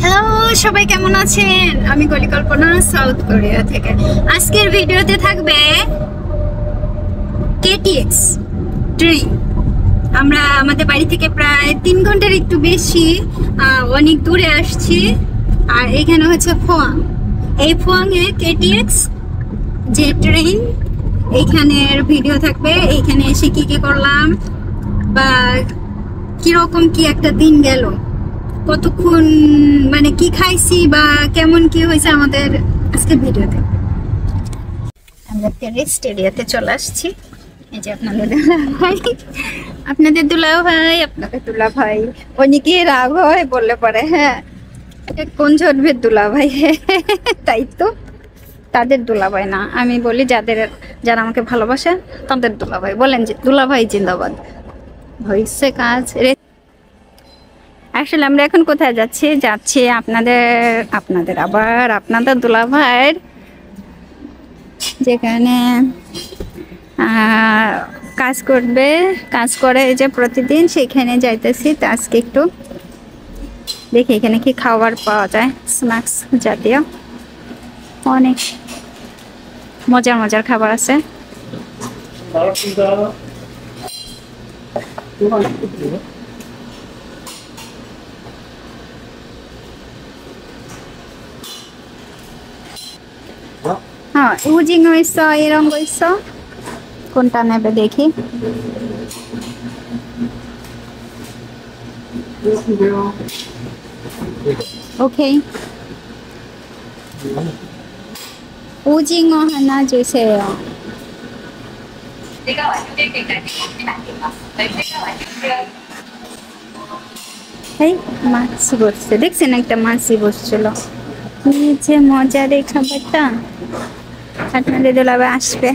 Hello সবাই, কেমন আছেন? আমি কল্পনা, সাউথ কোরিয়া থেকে। আজকের ভিডিওতে থাকবে কেটিএক্স ট্রেন। আমরা আমাদের বাড়ি থেকে প্রায় 3 ঘন্টার একটু বেশি অনেক দূরে আসছি। আর এখানে হচ্ছে ফোয়াং। এই ফোয়াংয়ে কেটিএক্স যে ট্রেন, এইখানের ভিডিও থাকবে। এইখানে এসে কি কি করলাম বা কিরকম কি একটা দিন গেল, কতক্ষণ মানে কি খাইছি বা কেমন কি হয়েছে আমাদের আজকের ভিডিওতে। আমরা টেরেস্ট এরিয়াতে চলে আসছি। এই যে আপনাদের দুলা ভাই অনেকে রাগ হয় বললে পরে, হ্যাঁ কোন জন্মের দুলা ভাই, তাই তো তাদের দুলাভাই না, আমি বলি যারা আমাকে ভালোবাসে তাদের দুলাভাই বলেন, যে দুলাভাই জিন্দাবাদ। হয়েছে কাজ। আসলে আমরা এখন কোথায় যাচ্ছি আপনাদের দুলাভাইয়ের যেখানে কাজ করে এই যে প্রতিদিন, সেখানে যাইতেছি। তো আজকে একটু দেখি এখানে কি খাবার পাওয়া যায়, স্ন্যাক্স জাতীয় অনেক মজার খাবার আছে। হ্যাঁ, উজিং হয়েছ, এরম হয়েছ, কোনটা নেবে দেখি। 오케이. 오징어 하나 주세요. এই মাছি বসছে, দেখছেন একটা মাছি বসছিল। কি যে মজার এই খাবারটা। আপনাদের দুলাভাই আসবে।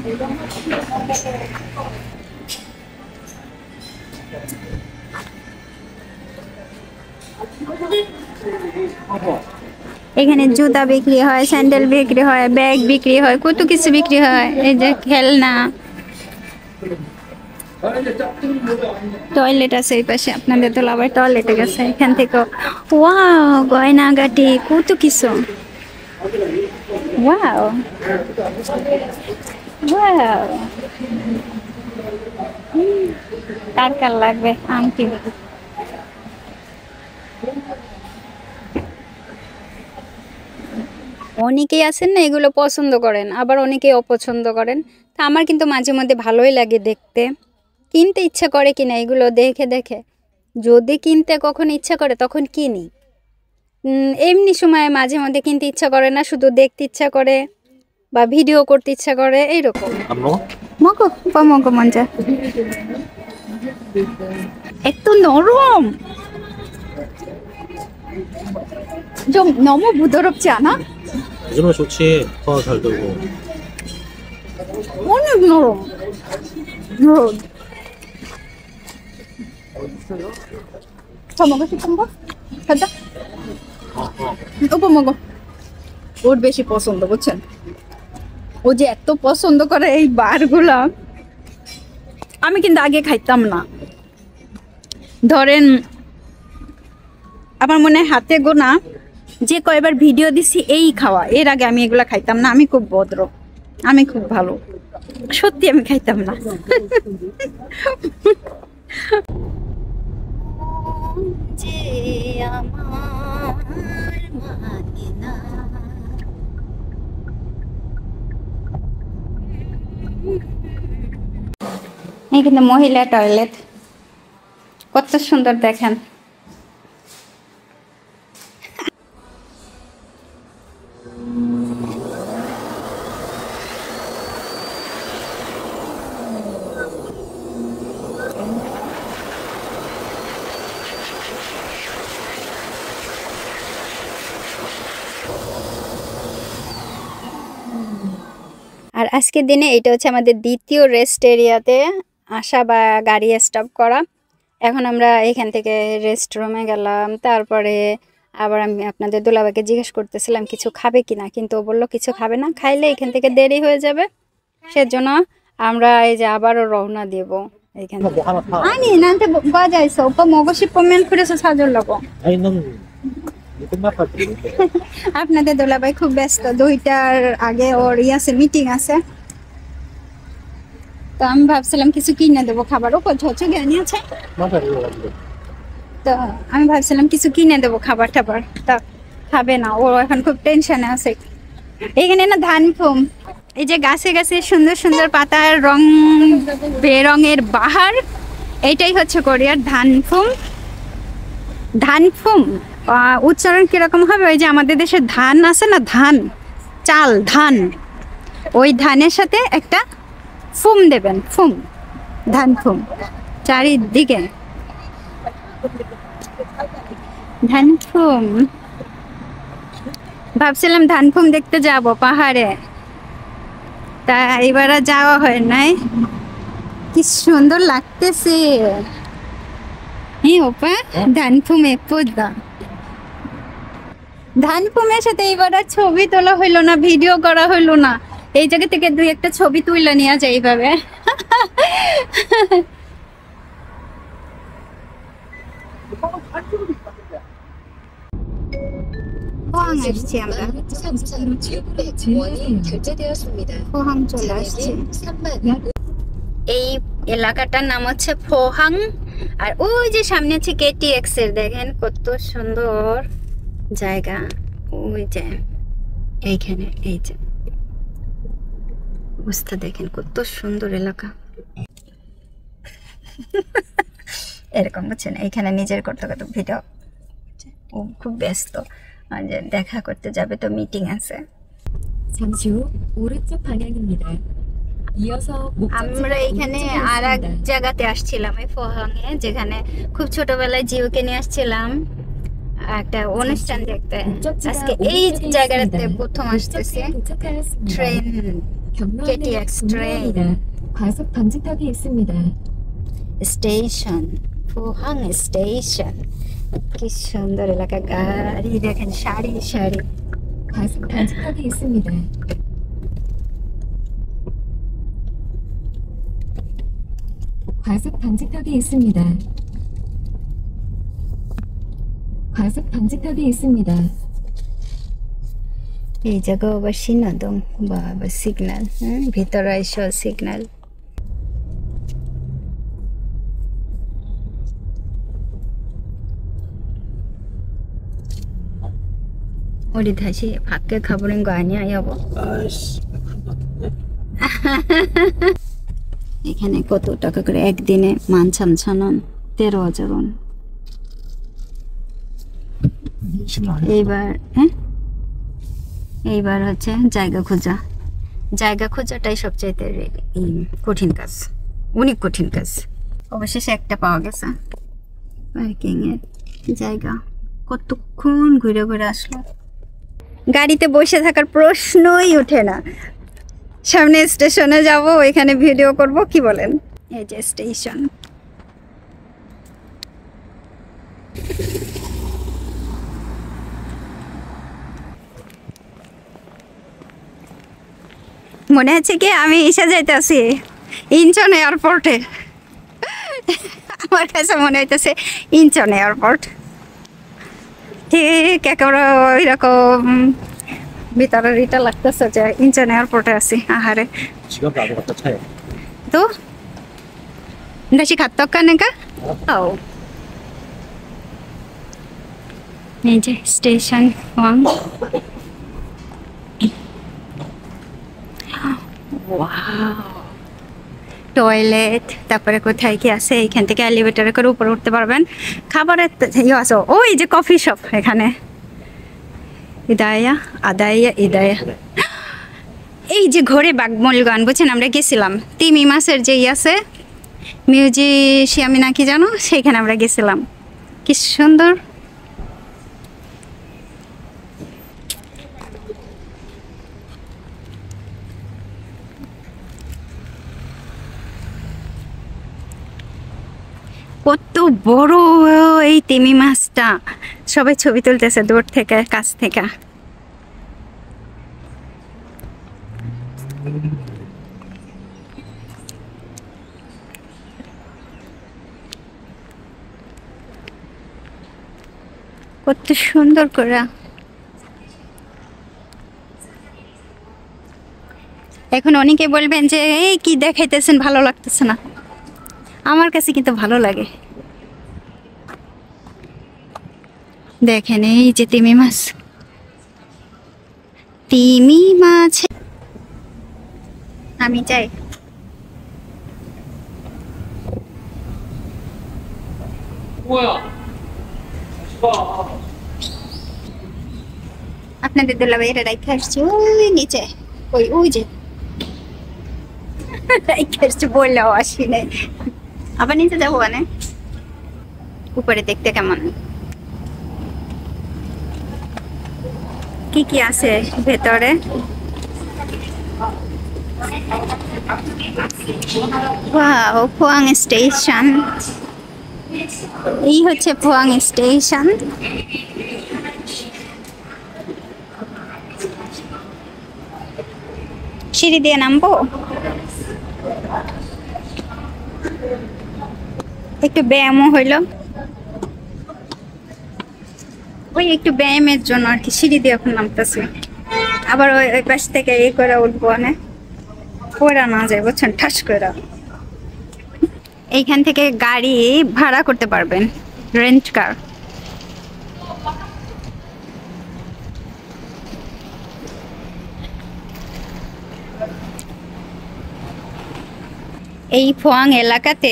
এখানে জুতা বিক্রি হয়, স্যান্ডেল বিক্রি হয়, ব্যাগ বিক্রি হয়, কত কিছু বিক্রি হয়। এই যে খেলনা, টয়লেট আছে এই পাশে। আপনাদের দুলাভাই টয়লেটে গেছে। এখান থেকে ওয়াও, গয়নাগাটি, কত কিছু। ওয়াও ওয়াও, কার লাগবে আংটি। অনেকেই আছেন না এগুলো পছন্দ করেন, আবার অনেকেই অপছন্দ করেন। তা আমার কিন্তু মাঝে মধ্যে ভালোই লাগে দেখতে, কিনতে ইচ্ছা করে কিনা এগুলো দেখে দেখে। যদি কিনতে কখন ইচ্ছা করে তখন কিনি, এমনি সময় মাঝে মধ্যে কিনতে ইচ্ছা করে না, শুধু দেখতে ইচ্ছা করে বা ভিডিও করতে ইচ্ছা করে, এইরকম। মগো মঞ্জা একটু নরম, 좀 너무 부드럽지 않아? 요즘은 좋지. 더 잘 들고. 어느 너로? 더 먹고 싶은 거? 가자. 오빠 먹어. ওর বেশি পছন্দ, বুঝছেন? ও যে এত পছন্দ করে এই বারগুলা, আমি কিন্তু আগে খাইতাম না। ধরেন আমার মনে হয় হাতে গোনা যে কয়বার ভিডিও দিছি এই খাওয়া, এর আগে আমি এগুলা খাইতাম না। আমি খুব ভদ্র, আমি খুব ভালো, সত্যি আমি খাইতাম না। এখানে মহিলা টয়লেট, কত সুন্দর দেখেন। আর আজকের দিনে এটা হচ্ছে আমাদের দ্বিতীয় রেস্ট এরিয়াতে আসা বা গাড়ি স্টপ করা। এখন আমরা এখান থেকে রেস্ট রুমে গেলাম। তারপরে আবার আমি আপনাদের দুলাভাইকে জিজ্ঞেস করতেছিলাম কিছু খাবে কিনা, কিন্তু ও বললো কিছু খাবে না, খাইলে এখান থেকে দেরি হয়ে যাবে। সেজন্য আমরা এই যে আবারও রওনা দেব এখান থেকে। 아니 나한테 뭐가 있어? 오빠 먹고 싶으면 그래서 사주려고. 아니 넌 আপনাদের দোলাভাই খুব ব্যস্ত, 2টার আগে ওর আছে মিটিং আছে। তো আমি ভাবছিলাম কিছু কিনে দেবো খাবারও হচ্ছে জ্ঞানী আছে, তো আমি ভাবছিলাম কিছু কিনে দেবো খাবার টাবার, তা খাবে না, ও এখন খুব টেনশনে আছে। এখানে না ধান ফুম, এই যে গাছে গাছে সুন্দর সুন্দর পাতার রং বেরঙের বাহার, এইটাই হচ্ছে কোরিয়ার ধান ফুম। ধান ফুম উচ্চারণ কিরকম হবে, ওই যে আমাদের দেশে ধান আছে না, ধান চাল ধান, ওই ধানের সাথে একটা ফুম দেবেন, ফুম, ধান ফুম চারিদিকে ধান ফুম। ভাবছিলাম ধান ফুম দেখতে যাব পাহাড়ে, তা এবার আর যাওয়া হয় নাই। কি সুন্দর লাগতেছে ওপা ধান ফুমে পোদা। ধান ফুমের সাথে এবার আর ছবি তোলা হইলো না, ভিডিও করা হইলো না। এই জায়গা থেকে 2-1টা ছবি তুলে নিয়ে যায় এইভাবে। 포항 আসছি আমরা, 포항 চলে আসছি। এই এলাকাটার নাম হচ্ছে পোহাং, আর ওই যে সামনে আছে কেটিএক্স এর, দেখেন কত সুন্দর জায়গা। ওই যে এইখানে এই যে অবস্থা দেখেন, কত সুন্দর এলাকা। এরকম বুঝছেন, এইখানে নিজের করতে কত ভিডিও, ও খুব ব্যস্ত, যে দেখা করতে যাবে, তো মিটিং আছে। 잠시 후 오른쪽 방향입니다. 이어서 আমরা এখানে আর এক জায়গাতে আসছিলাম, এই পোহাংয়ে, যেখানে খুব ছোটবেলায় জিওকে নিয়ে আসছিলাম একটা অনুষ্ঠান দেখতে। আজকে এই জায়গাটাতে প্রথম আসতেছি। Train, KTX train 과속 방지턱이 있습니다. Station, Pohang station. কি সুন্দর এলাকা, গাড়ি দেখেন সারি সারি। 과속 방지턱이 있습니다. 과속 방지턱이 있습니다. 과속 방지턱이 있습니다. এই জায়গা আবার সিনাদম বা আবার সিগন্যাল, ভিতরে এসো সিগন্যাল। 우리 다시 밖에 가버린 거 아니야, 여보? এখানে কত টাকা করে একদিনে? 13,000원, 13,000원। এইবার এইবার হচ্ছে জায়গা খোঁজা। জায়গা খোঁজাটাই সবচাইতে কঠিন কাজ, অনেক কঠিন কাজ। অবশেষে একটা পাওয়া গেছে পার্কিং এর জায়গা। কতক্ষণ ঘুরে ঘুরে আসলো, গাড়িতে বসে থাকার প্রশ্নই ওঠে না। সামনে স্টেশনে যাব, এখানে ভিডিও করব, কি বলেন? এই যে স্টেশন। মনে হচ্ছে কি আমি এসে যাইতেছি ইনচন এয়ারপোর্টে। আমার কাছে মনে হইতেছে ইনচন এয়ারপোর্ট, ঠিক একেবারে ওই রকম ভিতরের এটা লাগতেছে যে ইনচন এয়ারপোর্টে আছি। আহারে 지금 나도 갖다 차요. তো 다시 갔다 올까는가? এই যে স্টেশন ওয়ান। টয়লেট, তারপরে কোথায় কি আছে, এইখান থেকে এলিভেটরে করে উপরে উঠতে পারবেন। খাবারের ইয়ে আছে, ওই যে কফি শপ এখানে, ইদায়া আদায়া ইদায়া। এই যে ঘরে বাগমল গান, বুঝছেন, আমরা গেছিলাম তিমি মাসের যেই আছে মিউজিয়ামে নাকি জানো, সেইখানে আমরা গেছিলাম। কি সুন্দর। কত বড় এই তিমি মাছটা, সবাই ছবি তুলতেছে দূর থেকে কাছ থেকে। কত সুন্দর করে। এখন অনেকে বলবেন যে এই কি দেখাইতেছেন, ভালো লাগতেছে না। আমার কাছে কিন্তু ভালো লাগে। দেখেন এই যে তিমি মাছ, তিমি মাছ। আমি চাই আপনাদের দুলাভাই এটা রাইখা আসছে ওই নিচে, ওই যে রাইখা আসছে, বললেও আসি নাই। আবার নিচে যাবো মানে উপরে দেখতে কেমন, কি কি আছে ভেতরে। Wow, ফোয়াং station. এই হচ্ছে ফোয়াং স্টেশন। সিঁড়ি দিয়ে নামবো, একটু ব্যায়ামও হইলো। ওই একটু ব্যায়ামের জন্য আর কি সিঁড়ি দিয়ে এখন নামতেছি। আবার ওই পাশ থেকে এই করে উঠবো, না পড়া না যায় বুঝছেন, ঠাস করে। এইখান থেকে গাড়ি ভাড়া করতে পারবেন, রেন্ট কার। এই ফোয়াং এলাকাতে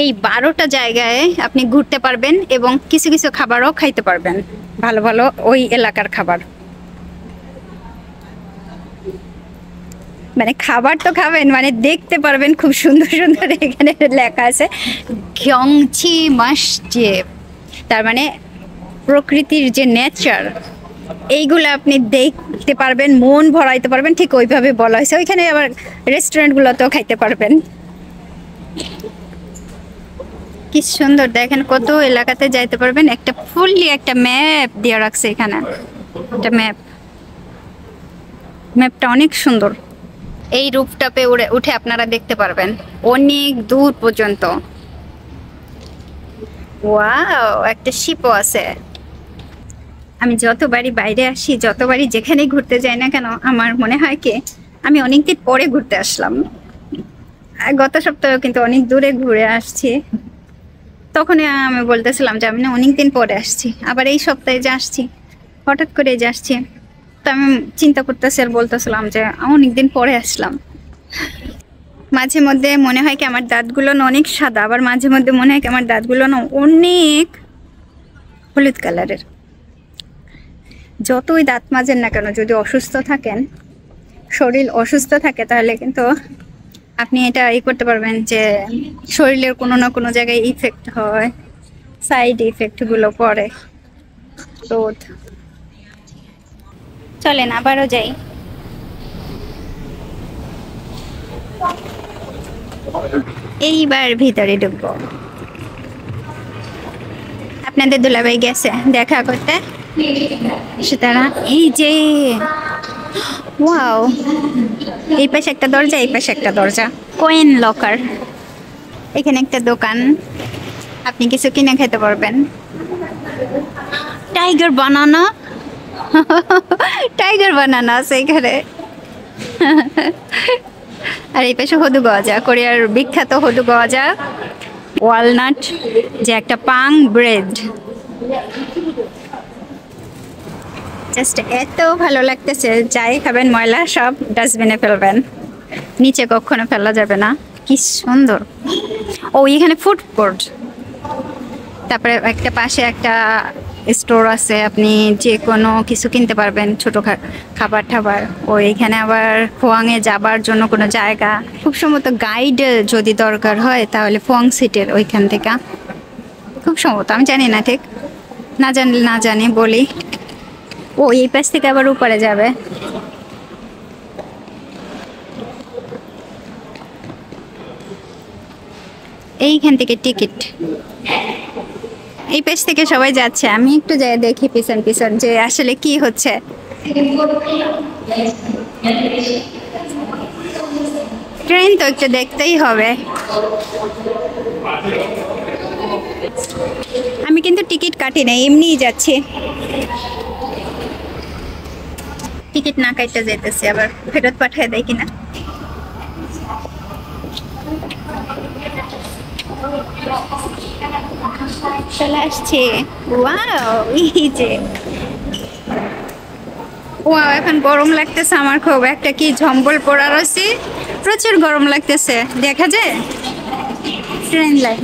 এই 12টা জায়গায় আপনি ঘুরতে পারবেন এবং কিছু কিছু খাবারও খাইতে পারবেন, ভালো ভালো ওই এলাকার খাবার। মানে খাবার তো খাবেন, মানে দেখতে পারবেন খুব সুন্দর সুন্দর। এখানে লেখা আছে গংচি মসজিদ, তার মানে প্রকৃতির যে নেচার এইগুলো আপনি দেখতে পারবেন, মন ভরাইতে পারবেন, ঠিক ওইভাবে বলা হয়েছে। ওইখানে আবার রেস্টুরেন্টগুলোতেও খাইতে পারবেন। কি সুন্দর দেখেন, কত এলাকাতে যাইতে পারবেন। একটা ফুললি একটা ম্যাপ দিয়ে রাখছে এখানে, একটা ম্যাপটা অনেক সুন্দর। এই রুফটপে উঠে আপনারা দেখতে পারবেন অনেক দূর পর্যন্ত। ওয়াও, একটা শিপও আছে। আমি যতবারই বাইরে আসি, যতবারই যেখানেই ঘুরতে যাই না কেন, আমার মনে হয় কি আমি অনেকদিন পরে ঘুরতে আসলাম। গত সপ্তাহে কিন্তু অনেক দূরে ঘুরে আসছি, তখনই আমি বলতেছিলাম যে আমি না অনেকদিন পরে আসছি। আবার এই সপ্তাহে যে আসছি, হঠাৎ করে যে আসছি, তো আমি চিন্তা করতেছি আর বলতেছিলাম যে অনেকদিন পরে আসলাম। মাঝে মধ্যে মনে হয় কি আমার দাঁতগুলো না অনেক সাদা, আবার মাঝে মধ্যে মনে হয় কি আমার দাঁতগুলো না অনেক হলুদ কালারের। যতই দাঁত মাজেন না কেন, যদি অসুস্থ থাকেন, শরীর অসুস্থ থাকে, তাহলে কিন্তু আপনি এটা করতে পারবেন যে শরীরের কোনো না কোনো জায়গায় ইফেক্ট হয়, সাইড ইফেক্টগুলো পড়ে। রোদ। চলেন আবারও যাই। এইবার ভিতরে ঢুকবো। আপনাদের দুলাভাই গেছে দেখা করতে, সুতরাং এই যে ওয়াও, এই পাশে একটা দরজা, এই পাশে একটা দরজা। Coin locker. এখানে একটা দোকান, আপনি কিছু কিনে খেতে পারবেন। টাইগার বানানা, টাইগার বানানা আছে এখানে। আর এই পাশে হদু গজা, কোরিয়ার বিখ্যাত হদু গজা, ওয়ালনাট, যে একটা পাং ব্রেড। জাস্ট এত ভালো লাগতেছে, যাই খাবেন ময়লা সব ডাস্টবিনে ফেলবেন, নিচে কখনো ফেলা যাবে না। কি সুন্দর। ও এখানে ফুড কোর্ট, তারপরে একটা পাশে একটা স্টোর আছে, আপনি যে কোনো কিছু কিনতে পারবেন, ছোট খাবার টাবার। ও এখানে আবার ফোয়াংয়ে যাবার জন্য কোনো জায়গা, খুব সম্ভবত গাইড যদি দরকার হয় তাহলে ফোয়াং সিটের ওইখান থেকে, খুব সম্ভবত, আমি জানি না ঠিক, না জানলে না জানি বলি। ও এই পাশ থেকে আবার উপরে যাবে। এইখান থেকে টিকিট, এই পাশ থেকে সবাই যাচ্ছে। আমি একটু যাই দেখি পিছন পিছন যে আসলে কি হচ্ছে। ট্রেন তো একটু দেখতেই হবে। আমি কিন্তু টিকিট কাটি নাই, এমনিই যাচ্ছি। টিকিট না কাটতে যাইতেছি, আবার ফেরত পাঠায় দেয় কিনা। চলে আসছে। ওয়াও, এই যে ওয়াও, এখন গরম লাগতেছে আমার খুব, একটা কি ঝম্বল পড়া রয়েছে, প্রচুর গরম লাগতেছে। দেখা যায় ট্রেন লাইন।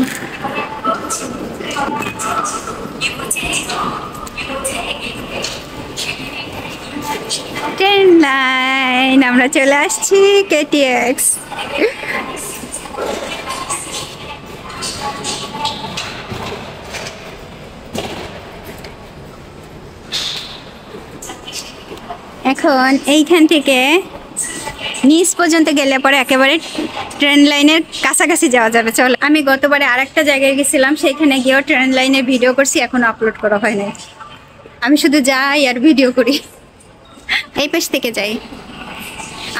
ট্রেন লাইন, আমরা চলে আসছি কেটিএক্স। এখন এইখান থেকে নিচ পর্যন্ত গেলে পরে একেবারে ট্রেন লাইনের কাছাকাছি যাওয়া যাবে। চল, আমি গতবারে আরেকটা জায়গায় গেছিলাম, সেইখানে গিয়েও ট্রেন লাইনের ভিডিও করছি, এখনো আপলোড করা হয় নাই। আমি শুধু যাই আর ভিডিও করি। এই পাশ থেকে যাই।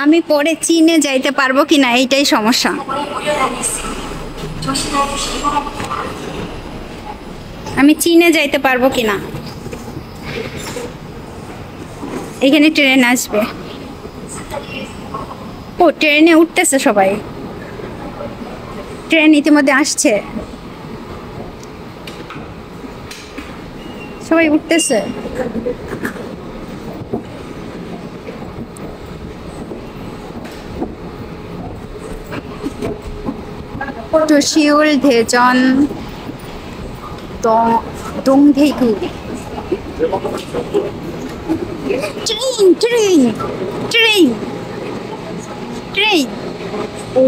আমি পরে চীনে যাইতে পারবো কিনা এইটাই সমস্যা। আমি চীনে যাইতে পারবো কিনা। এখানে ট্রেন আসবে। ও, ট্রেনে উঠতেছে সবাই, ট্রেন ইতিমধ্যে আসছে, সবাই উঠতেছে। তো Seoul Daejeon Dongdaegu. Train train train train. ও,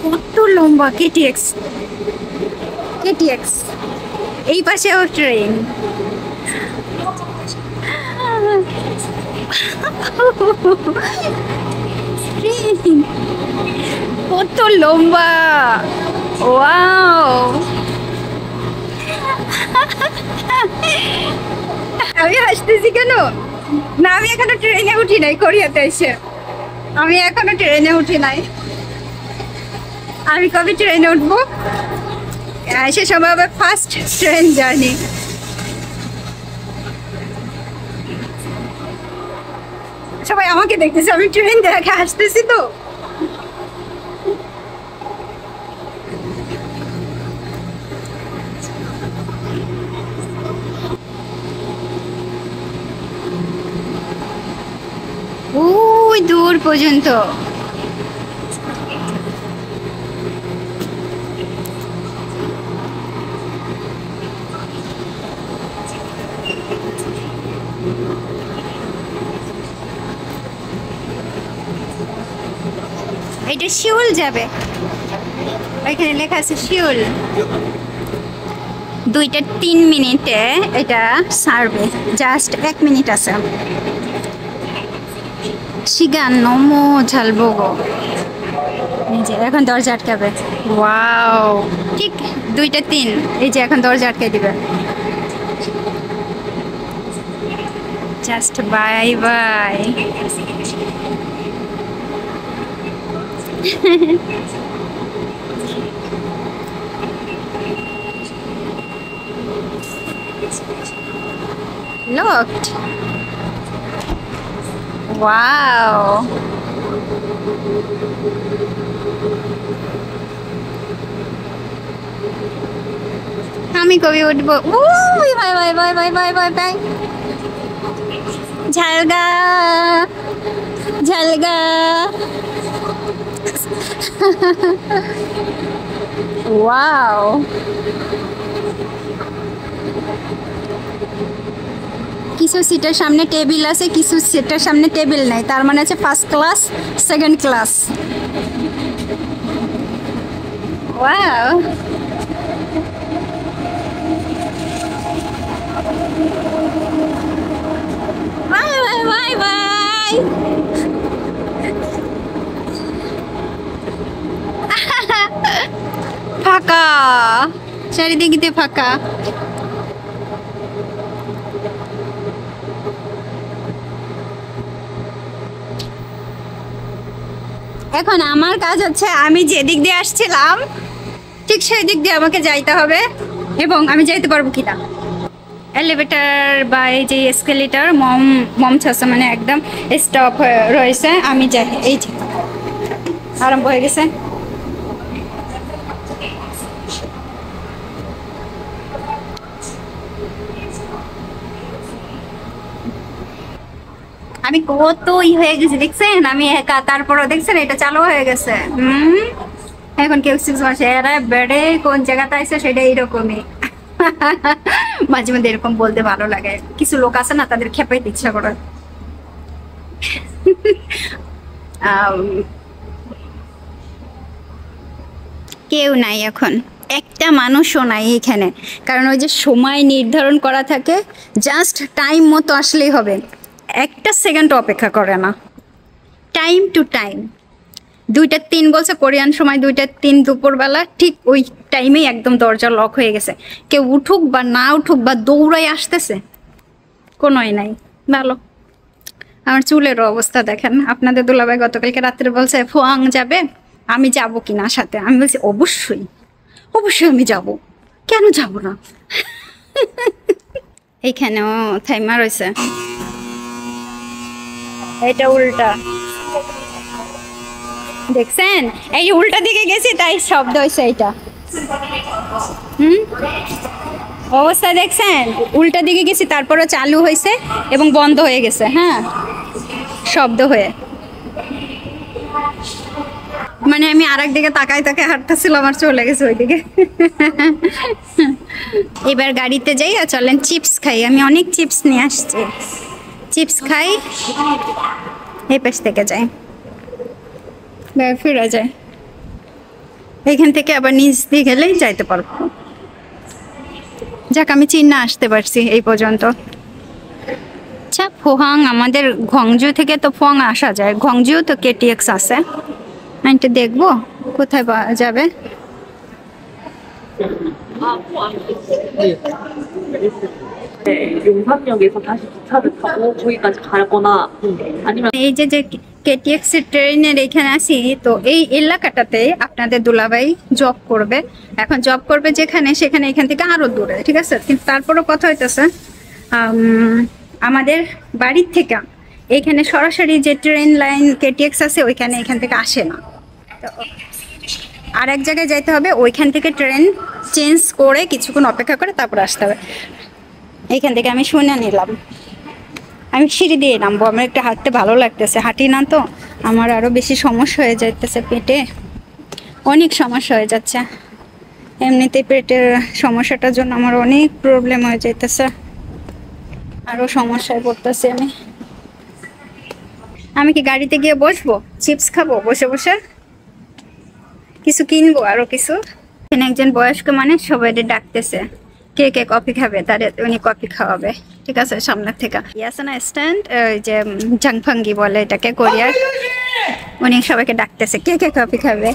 কত লম্বা কেটিএক্স। কেটিএক্স এই পাশেও ট্রেন। ট্রেন কত লম্বা। ওয়াও, আমি হাসতেছি কেন? না, আমি এখনো ট্রেনে উঠি নাই। কোরিয়াতে এসে আমি এখনো ট্রেনে উঠি নাই। আমি কবে ট্রেনে উঠবো? সে সময় আবার ফার্স্ট ট্রেন জার্নি। সবাই আমাকে দেখতেছে, আমি ট্রেন দেখে হাসতেছি। তো ওই দূর পর্যন্ত। এটা শিউল যাবে, এখানে লেখা আছে শিউল। 2টা 3 মিনিটে এটা সারবে, জাস্ট 1 মিনিট আছে। শিগান নমো ঝালবোগো। এই যে এখন দরজা আটকাবে। ওয়াও, ঠিক 2টা 3। এই যে এখন দরজা আটকে দিবে। Just bye bye. Locked. Wow. আমি কবে উঠবো? উই bye bye bye bye bye bye bye. ঝালগা ঝালগা। ওয়াও, কিছু সিটের সামনে টেবিল আছে, কিছু সিটের সামনে টেবিল নাই, তার মানে আছে first class, second class. Wow, by bye bye by. ফাঁকা, চারিদিকে ফাঁকা। এখন আমার কাজ হচ্ছে, আমি যেদিক দিয়ে আসছিলাম ঠিক সেই দিক দিয়ে আমাকে যাইতে হবে, এবং আমি যাইতে পারবো কিনা। এলিভেটর বা এই যে এসকেলেটর মম ছাড়ছে, মানে একদম স্টপ রয়েছে। আমি যাই, এই যে আরম্ভ হয়ে গেছে। আমি কতই হয়ে গেছি দেখছেন, আমি একা, তারপরও দেখছেন এটা চালু হয়ে গেছে। এখন কেউ মাসে এরা বেড়ে কোন জায়গাতে আছে সেটা এইরকমই। মাঝে মধ্যে এরকম বলতে ভালো লাগে, কিছু লোক আছে না, তাদের খেপাইতে ইচ্ছা করে। কেউ নাই এখন, একটা মানুষও নাই এখানে, কারণ ওই যে সময় নির্ধারণ করা থাকে, জাস্ট টাইম মতো আসলেই হবে, একটা সেকেন্ড অপেক্ষা করে না, টাইম টু টাইম। 2:03 বলছে কোরিয়ান সময়, 2:03 দুপুরবেলা, ঠিক ওই টাইমেই একদম দরজা লক হয়ে গেছে। কেউ উঠুক বা না উঠুক বা দৌড়াই আসতেছে, কোনোই নাই। ভালো। আমার চুলেরও অবস্থা দেখেন, আপনাদের দুলাভাই গতকালকে রাত্রে বলছে ফোয়াং যাবে, আমি যাব কিনা সাথে। আমি বলছি অবশ্যই অবশ্যই আমি যাব, কেন যাব না। এইখানেও থাইমা রয়েছে, এটা উল্টা, দেখছেন এই উল্টা দিকে গেছি তাই শব্দ হয়েছে এইটা। অবস্থা দেখছেন, উল্টা দিকে গেছি তারপরে চালু হয়েছে এবং বন্ধ হয়ে গেছে, হ্যাঁ, শব্দ হয়ে। মানে আমি আরেক দিকে তাকায় তাকায় হাঁটতেছিলাম, আমার চলে গেছে ওইদিকে। এবার গাড়িতে যাই, আর চলেন চিপস খাই। আমি অনেক চিপস নিয়ে আসছি, চিপস খাই। এই পাশ থেকে যাই, ফিরে যায়, এইখান থেকে আবার নিচ দিয়ে গেলেই যাইতে পারবো। যাক, আমি চিন্না আসতে পারছি এই পর্যন্ত। আচ্ছা, ফোহাং আমাদের ঘংজু থেকে তো ফোহাং আসা যায়, ঘংজু তো কেটিএক্স আছে। আমি তো দেখবো কোথায় যাবে। 용산역에서 다시 기차를 타고 거기까지 가거나 아니면 এই যে যে কেটিএক্স ট্রেনের এখানে আসি, তো এই এলাকাটাতে আপনাদের দুলাভাই জব করবে। এখন জব করবে যেখানে, সেখানে এখান থেকে আরো দূরে, ঠিক আছে। কিন্তু তারপরও কথা হইতেছে আমাদের বাড়ির থেকে এখানে সরাসরি যে ট্রেন লাইন কেটিএক্স আছে ওইখানে এখান থেকে আসে না, তো আর এক জায়গায় যাইতে হবে, ওইখান থেকে ট্রেন চেঞ্জ করে কিছুক্ষণ অপেক্ষা করে তারপর আসতে হবে। এইখান থেকে আমি শুনে নিলাম, আমি সিঁড়ি দিয়ে নামবো, আমার একটু হাঁটতে ভালো লাগতেছে, হাঁটি না তো আমার আরো বেশি সমস্যা হয়ে যাইতেছে, পেটে অনেক সমস্যা হয়ে যাচ্ছে। এমনিতে পেটের সমস্যাটার জন্য আমার অনেক প্রবলেম হয়ে যাইতেছে, আরো সমস্যায় পড়তেছি আমি। আমি কি গাড়িতে গিয়ে বসবো, চিপস খাবো বসে বসে, কিছু কিনবো আরো কিছু। এখানে একজন বয়স্ক মানুষ সবাই ডাকতেছে, কে কে কফি খাবে, তাদের উনি কফি খাওয়াবে, ঠিক আছে। সামনের থেকে আছে না স্ট্যান্ড, ওই যে জাংফাঙ্গি বলে এটাকে কোরিয়ার, উনি সবাইকে ডাকতেছে কে কে কফি খাবে।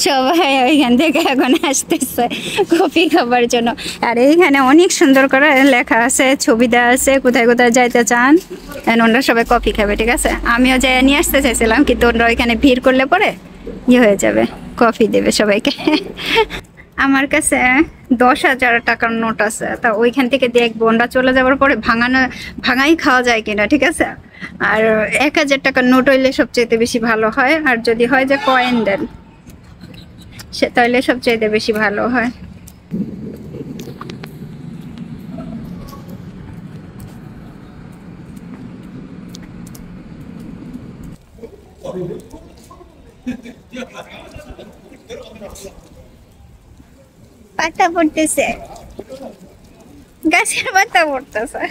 সবাই ওইখান থেকে এখন আসতেছে কফি খাবার জন্য। আর এইখানে অনেক সুন্দর করে লেখা আছে, ছবি দেওয়া আছে, কোথায় কোথায় যাইতে চান, ওনারা সবাই কফি খাবে, ঠিক আছে। আমিও যাই নিয়ে আসতে চাইছিলাম, কিন্তু ওনারা ওইখানে ভিড় করলে পরে ইয়ে হয়ে যাবে, কফি দেবে সবাইকে। আমার কাছে 10,000 টাকার নোট আছে, তা ওইখান থেকে দেখবো ওরা চলে যাওয়ার পরে ভাঙাই খাওয়া যায় কিনা, ঠিক আছে। আর 1,000 টাকার নোট হইলে সবচেয়ে বেশি ভালো হয়, আর যদি হয় যে কয়েন দেন সে তাহলে সবচেয়ে বেশি ভালো হয়। পাতা পড়তেছে, গাছের পাতা পড়তেছে।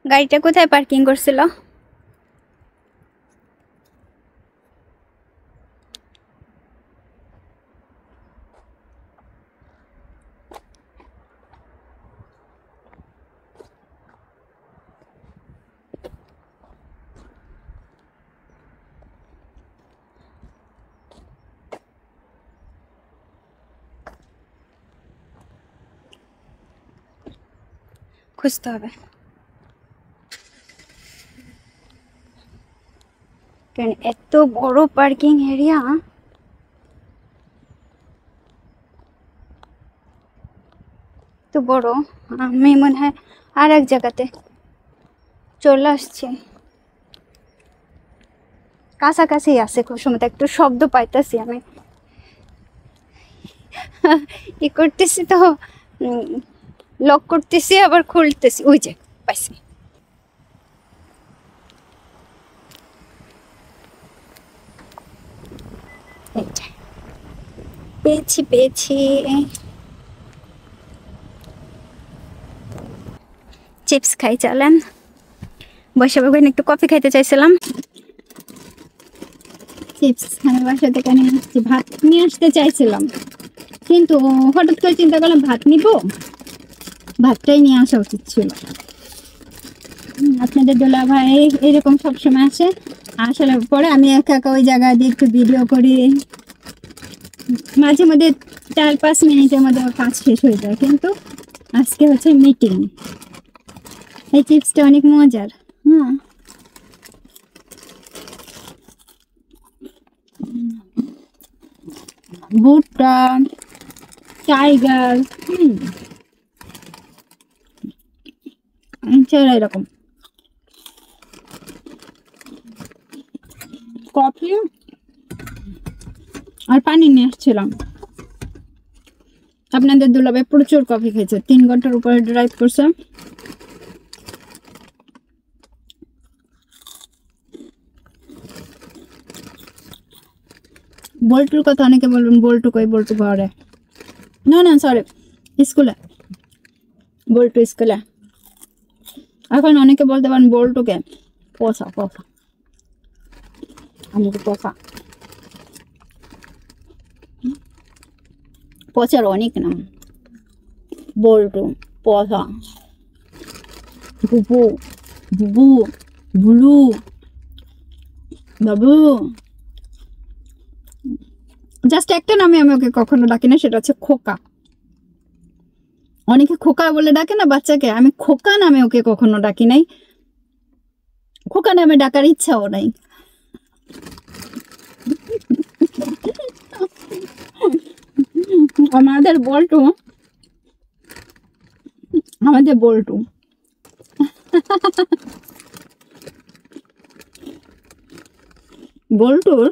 গাড়িটা কোথায় পার্কিং করছিল? খুঁজতে হবে, কারণ এত বড় পার্কিং এরিয়া। তো বড়, আমি মনে হয় আর এক জায়গাতে চলে আসছি, কাছাকাছি আছে, খুব সময় একটু শব্দ পাইতেছি আমি, ই করতেছি তো, লক করতেছি আবার খুলতেছি, ওই যে পাইছি। এইটা পেয়েছি পেয়েছি। চিপস খাই, চলেন। বসে বসে একটু কফি খাইতে চাইছিলাম, চিপস আমি বাসা থেকে নিয়ে আসছি। ভাত নিয়ে আসতে চাইছিলাম, কিন্তু হঠাৎ করে চিন্তা করলাম ভাত নিব, ভাতটাই নিয়ে আসা উচিত ছিল। আপনাদের দোলা ভাই এরকম সবসময় আসে, আসার পরে আমি একা একা ওই জায়গা দিয়ে একটু ভিডিও করি, মাঝে মধ্যে 4-5 মিনিটের মধ্যে কাজ শেষ হয়ে যায়। কিন্তু আজকে হচ্ছে মিটিং। এই চিপসটা অনেক মজার। ভুট্টা, টাইগার, এরকম কফি আর পানি নিয়ে আসছিলাম। আপনাদের দুলাভাই প্রচুর কফি খেয়েছে, 3 ঘন্টার উপরে ড্রাইভ করছে। বল্টুর কথা অনেকে বলবেন, বল্টু কই, বল্টু ঘরে না, সরি স্কুলে, বল্টু স্কুলে। এখন অনেকে বলতে পারেন বল্টুকে পচা পচা, আমি তো পচা, পচার অনেক নাম, বল্টু, পচা, বুবু, বুবু, বুলু, বাবু। জাস্ট একটা নামে আমি ওকে কখনো ডাকি না, সেটা হচ্ছে খোকা। অনেকে খোকা বলে ডাকে না বাচ্চাকে, আমি খোকা নামে ওকে কখনো ডাকি নাই, খোকা নামে ডাকার ইচ্ছাও নাই। আমাদের বল্টু, আমাদের বল্টু বল্টুর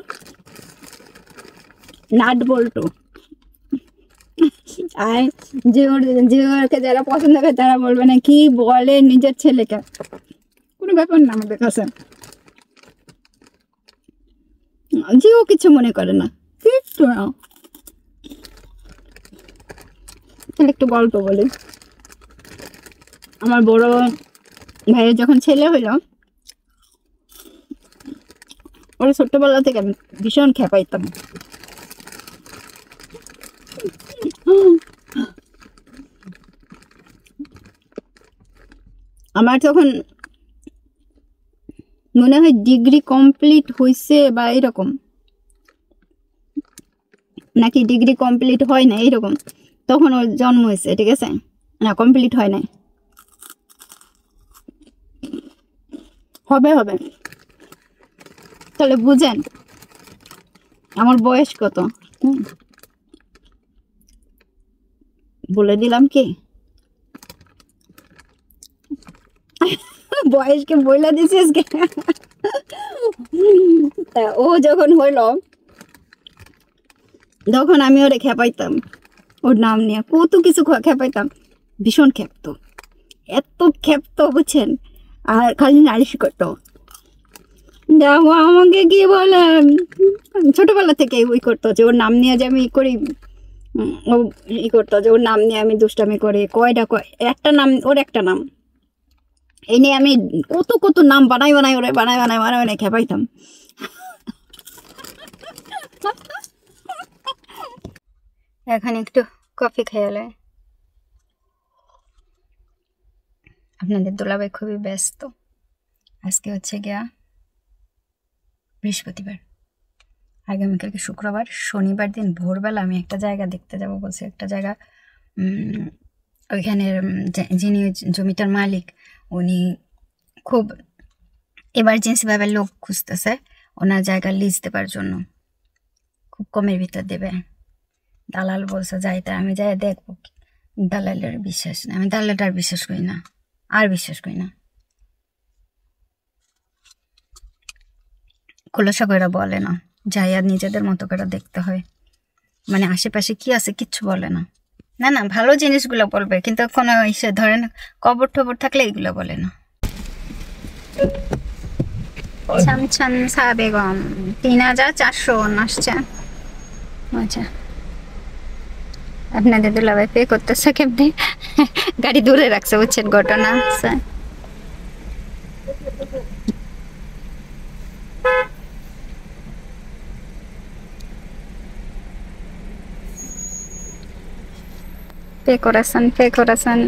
নাট বল্টু। আর যে ওকে যারা পছন্দ করে তারা বলবে না কি বলে নিজের ছেলেকে, কোনো ব্যাপার না আমাদের কাছে, যেও কিছু মনে করে না, কিচ্ছু না। একটু গল্প বলি, আমার বড় ভাইয়ের যখন ছেলে হইল, ওরা ছোট্টবেলা থেকে আমি ভীষণ খেপাইতাম। আমার তখন মনে হয় ডিগ্রি কমপ্লিট হয়েছে বা এরকম, নাকি ডিগ্রি কমপ্লিট হয় না এরকম, তখন ওর জন্ম হয়েছে, ঠিক আছে, না কমপ্লিট হয় নাই, হবে হবে। তাহলে বুঝেন আমার বয়স কত, বলে দিলাম কি বয়সকে বইলা দিছিস কে? তা ও যখন হইল তখন আমি ওরে খেপাইতাম, ওর নাম নিয়ে কত কিছু খেপাইতাম, ভীষণ খেপত, এত খেপত বুঝছেন, আর খালি নালিশ করতো। দেখো আমাকে কি বলে, ছোটবেলা থেকে ওই করতো যে ওর নাম নিয়ে যে আমি করি, ও ই করতো যে ওর নাম নিয়ে আমি দুষ্টামি করি, একটা নাম ওর একটা নাম, এই নিয়ে আমি কত কত নাম বানাই ওরে বানাই খেপাইতাম। এখন একটু কফি খেয়ালে। আপনাদের দুলাভাই খুবই ব্যস্ত, আজকে হচ্ছে গিয়া বৃহস্পতিবার, আগামীকালকে শুক্রবার, শনিবার দিন ভোরবেলা আমি একটা জায়গা দেখতে যাব বলছি, একটা জায়গা ওইখানের যিনি জমিটার মালিক উনি খুব এমার্জেন্সি ভাবে লোক খুঁজতেছে ওনার জায়গা লিজ দেবার জন্য, খুব কমের ভিতর দেবে। দালাল বলছে যাইতে, আমি যাই দেখবো। দালালের বিশ্বাস না, আমি দালালটার বিশ্বাস করি না, আর বিশ্বাস করি না। খোলসা করে বলে না, যাই আর নিজেদের মতো করে দেখতে হয়। মানে আশেপাশে কি আছে কিচ্ছু বলে না। না না, ভালো জিনিসগুলো বলবে, কিন্তু কোনো এসে ধরেন কবর টবর থাকলে এগুলো বলে না। ছামছান সা বেগম ৩,৪০০ আসছে। আচ্ছা, আপনাদের দুলাভাই পে করতেছে কেমনি? গাড়ি দূরে রাখছে, বুঝছেন ঘটনা। পে করেছেন।